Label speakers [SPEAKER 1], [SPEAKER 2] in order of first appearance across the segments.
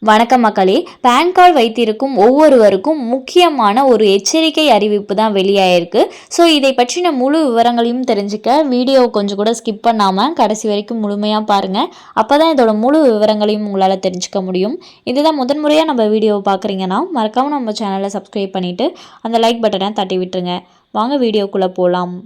[SPEAKER 1] வணக்கம் மக்களே. Pan card வைத்திருக்கும் ஒவ்வொருவருக்கும் முக்கியமான ஒரு எச்சரிக்கை அறிவிப்பு தான் வெளியாயிருக்கு. ஸோ இதை பற்றின முழு விவரங்களையும் தெரிஞ்சுக்க வீடியோ கொஞ்சம் கூட ஸ்கிப் பண்ணாமல் கடைசி வரைக்கும் முழுமையாக பாருங்கள். அப்போ தான் இதோட முழு விவரங்களையும் உங்களால் தெரிஞ்சுக்க முடியும். இதுதான் முதன்முறையாக நம்ம வீடியோவை பார்க்குறீங்கன்னா மறக்காமல் நம்ம சேனலை சப்ஸ்கிரைப் பண்ணிவிட்டு அந்த லைக் பட்டனை தட்டி விட்டுருங்க. வாங்க வீடியோக்குள்ளே போகலாம்.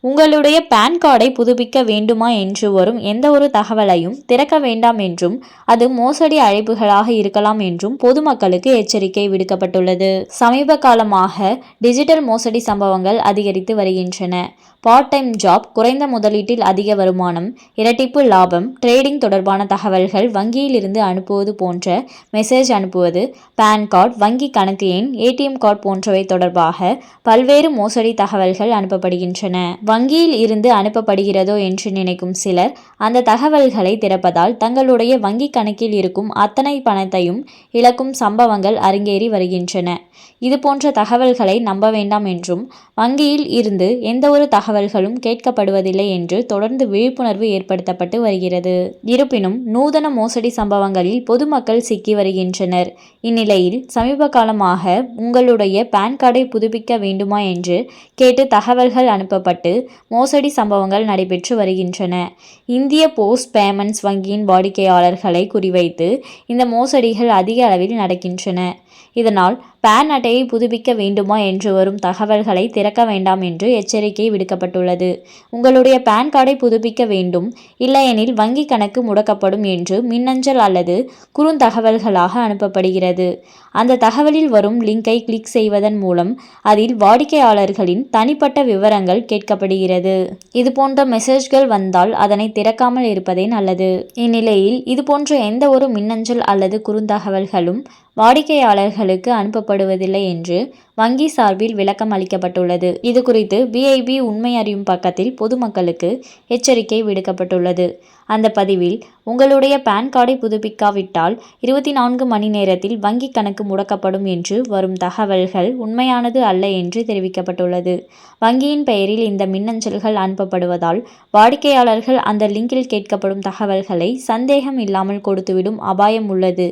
[SPEAKER 1] உங்களுடைய பான் கார்டை புதுப்பிக்க வேண்டுமா என்று வரும் எந்த ஒரு தகவலையும் திறக்க வேண்டாம் என்றும் அது மோசடி அழைப்புகளாக இருக்கலாம் என்றும் பொதுமக்களுக்கு எச்சரிக்கை விடுக்கப்பட்டுள்ளது. சமீப காலமாக டிஜிட்டல் மோசடி சம்பவங்கள் அதிகரித்து வருகின்றன. பார்ட் டைம் ஜாப், குறைந்த முதலீட்டில் அதிக வருமானம், இரட்டிப்பு லாபம், ட்ரேடிங் தொடர்பான தகவல்கள், வங்கியில் இருந்து அனுப்புவது போன்ற மெசேஜ் அனுப்புவது, பான் கார்டு, வங்கி கணக்கு எண், ஏடிஎம் கார்டு போன்றவை தொடர்பாக பல்வேறு மோசடி தகவல்கள் அனுப்பப்படுகின்றன. வங்கியில் இருந்து அனுப்பப்படுகிறதோ என்று நினைக்கும் சிலர் அந்த தகவல்களை திறப்பதால் தங்களுடைய வங்கி கணக்கில் இருக்கும் அத்தனை பணத்தையும் இழக்கும் சம்பவங்கள் அரங்கேறி வருகின்றன. இது போன்ற தகவல்களை நம்ப வேண்டாம் என்றும் வங்கியில் இருந்து எந்த ஒரு தகவல்களும் கேட்கப்படுவதில்லை என்று தொடர்ந்து விழிப்புணர்வு ஏற்படுத்தப்பட்டு வருகிறது. இருப்பினும் நூதன மோசடி சம்பவங்களில் பொதுமக்கள் சிக்கி வருகின்றனர். இந்நிலையில் சமீப காலமாக உங்களுடைய பான் கார்டை புதுப்பிக்க வேண்டுமா என்று கேட்டு தகவல்கள் அனுப்பப்பட்டு மோசடி சம்பவங்கள் நடைபெற்று வருகின்றன. இந்திய போஸ்ட் பேமெண்ட்ஸ் வங்கியின் வாடிக்கையாளர்களை குறிவைத்து இந்த மோசடிகள் அதிக அளவில் நடக்கின்றன. இதனால் பான் அட்டையை புதுப்பிக்க வேண்டுமா என்று வரும் தகவல்களை திறக்க வேண்டாம் என்று எச்சரிக்கை விடுக்கப்பட்டுள்ளது. உங்களுடைய பான் கார்டை புதுப்பிக்க வேண்டும், இல்லையெனில் வங்கி கணக்கு முடக்கப்படும் என்று மின்னஞ்சல் அல்லது குறுந்தகவல்களாக அனுப்பப்படுகிறது. அந்த தகவலில் வரும் லிங்கை கிளிக் செய்வதன் மூலம் அதில் வாடிக்கையாளர்களின் தனிப்பட்ட விவரங்கள் கேட்கப்படுகிறது. இதுபோன்ற மெசேஜ்கள் வந்தால் அதனை திறக்காமல் இருப்பதே நல்லது. இந்நிலையில் இதுபோன்ற எந்த ஒரு மின்னஞ்சல் அல்லது குறுந்தகவல்களும் வாடிக்கையாளர்களுக்கு அனுப்பப்படுவதில்லை என்று வங்கி சார்பில் விளக்கம் அளிக்கப்பட்டுள்ளது. இது குறித்து பிஐபி உண்மை அறியும் பக்கத்தில் பொதுமக்களுக்கு எச்சரிக்கை விடுக்கப்பட்டுள்ளது. அந்த பதிவில் உங்களுடைய பான் கார்டை புதுப்பிக்காவிட்டால் 24 மணி நேரத்தில் வங்கி கணக்கு முடக்கப்படும் என்று வரும் தகவல்கள் உண்மையானது அல்ல என்று தெரிவிக்கப்பட்டுள்ளது. வங்கியின் பெயரில் இந்த மின்னஞ்சல்கள் அனுப்பப்படுவதால் வாடிக்கையாளர்கள் அந்த லிங்கில் கேட்கப்படும் தகவல்களை சந்தேகம் இல்லாமல் கொடுத்துவிடும் அபாயம் உள்ளது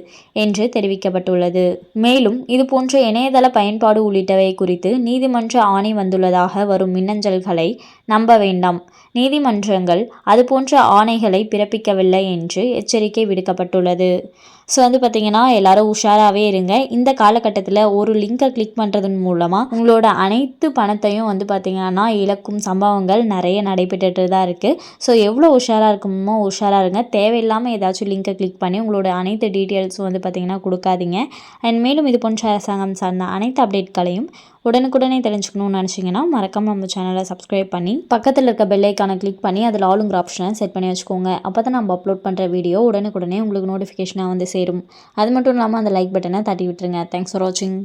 [SPEAKER 1] என்று தெரிவிக்கப்பட்டுள்ளது. மேலும் இதுபோன்ற இணையதள பயன்பாடு உள்ளிட்டவை குறித்து நீதிமன்ற ஆணை வந்துள்ளதாக வரும் மின்னஞ்சல்களை நம்ப வேண்டாம். நீதிமன்றங்கள் அதுபோன்ற ஆணைகளை பிறப்பிக்கவில்லை என்று எச்சரிக்கை விடுக்கப்பட்டுள்ளது. ஸோ பார்த்திங்கன்னா எல்லாரும் உஷாராகவே இருங்க. இந்த காலகட்டத்தில் ஒரு லிங்கை கிளிக் பண்ணுறதன் மூலமாக உங்களோட அனைத்து பணத்தையும் பார்த்திங்கன்னா இழக்கும் சம்பவங்கள் நிறைய நடைபெற்றுட்டு தான் இருக்குது. ஸோ எவ்வளோ உஷாராக இருக்குமோ உஷாராக இருங்க. தேவையில்லாமல் ஏதாச்சும் லிங்கை கிளிக் பண்ணி உங்களோட அனைத்து டீட்டெயில்ஸும் பார்த்திங்கன்னா கொடுக்காதீங்க. அண்ட் மேலும் இது போன்ற அரசாங்கம் சார்ந்த அனைத்து அப்டேட்களையும் உடனுக்குடனே தெரிஞ்சுக்கணும்னு நினச்சிங்கன்னா மறக்காமல் நம்ம சேனலை சப்ஸ்கிரைப் பண்ணி பக்கத்தில் இருக்க பெல் ஐக்கானை கிளிக் பண்ணி அதில் ஆளுங்கிற ஆப்ஷனை செட் பண்ணி வச்சுக்கோங்க. அப்போ தான் நம்ம அப்லோட் பண்ணுற வீடியோ உடனுக்குடனே உங்களுக்கு நோட்டிஃபிகேஷனாக சேரும். அது மட்டும் இல்லாமல் அந்த லைக் பட்டனை தட்டி விட்டுருங்க. தேங்க்ஸ் ஃபார் வாட்சிங்.